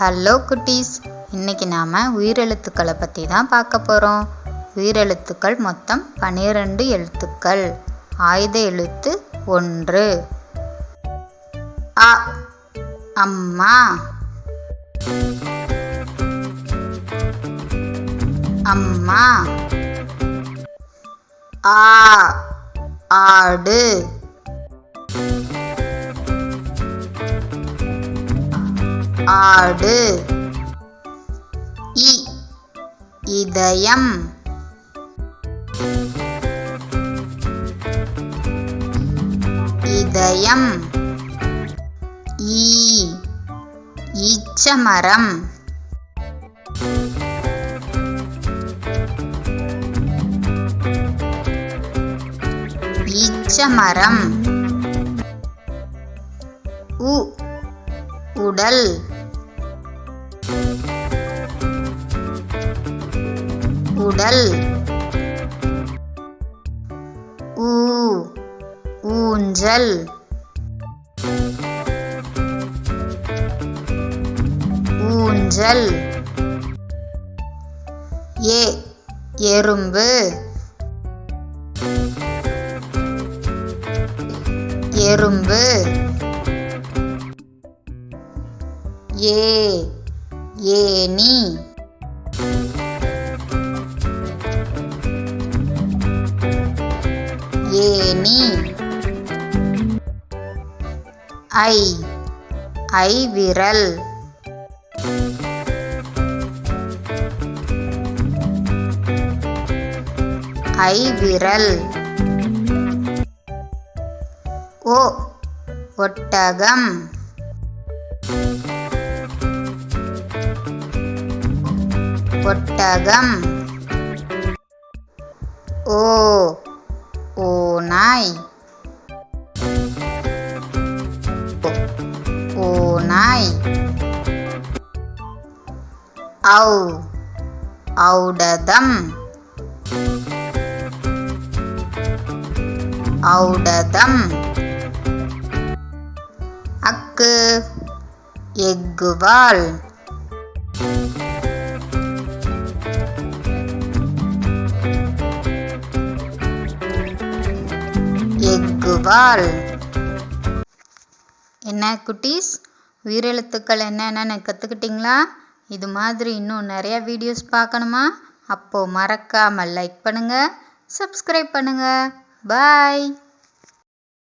Hello குட்டீஸ், இன்னைக்கு நாம் உயிரெழுத்துக்களை பற்றி தான் பார்க்க போகிறோம். உயிரெழுத்துக்கள் மொத்தம் 12 எழுத்துக்கள். ஆயுத எழுத்து 1. அ. அம்மா. அம்மா. ஆ. ஆடு. ஆடு. இ. இதயம். இதயம். ஈ. ஈச்சமரம். ஈச்சமரம். உ. உடல். உடல். ஊ. ஊஞ்சல். ஊஞ்சல். ஏ. எறும்பு. எறும்பு. ஏ. ஏணி. ஏணி. ஐ. ஐவிரல். ஐவிரல். ஓ. ஒட்டகம். ஒட்டகம். ஓ. ஓநாய். ஓநாய். ஔ. ஔடதம். ஔடதம். அக்கு. எக்குவால். எக்குவால். என்ன குட்டீஸ், உயிரெழுத்துக்கள் என்னென்னு கற்றுக்கிட்டிங்களா? இது மாதிரி இன்னும் நிறைய வீடியோஸ் பார்க்கணுமா? அப்போது மறக்காமல் லைக் பண்ணுங்கள், சப்ஸ்கிரைப் பண்ணுங்கள். பாய்.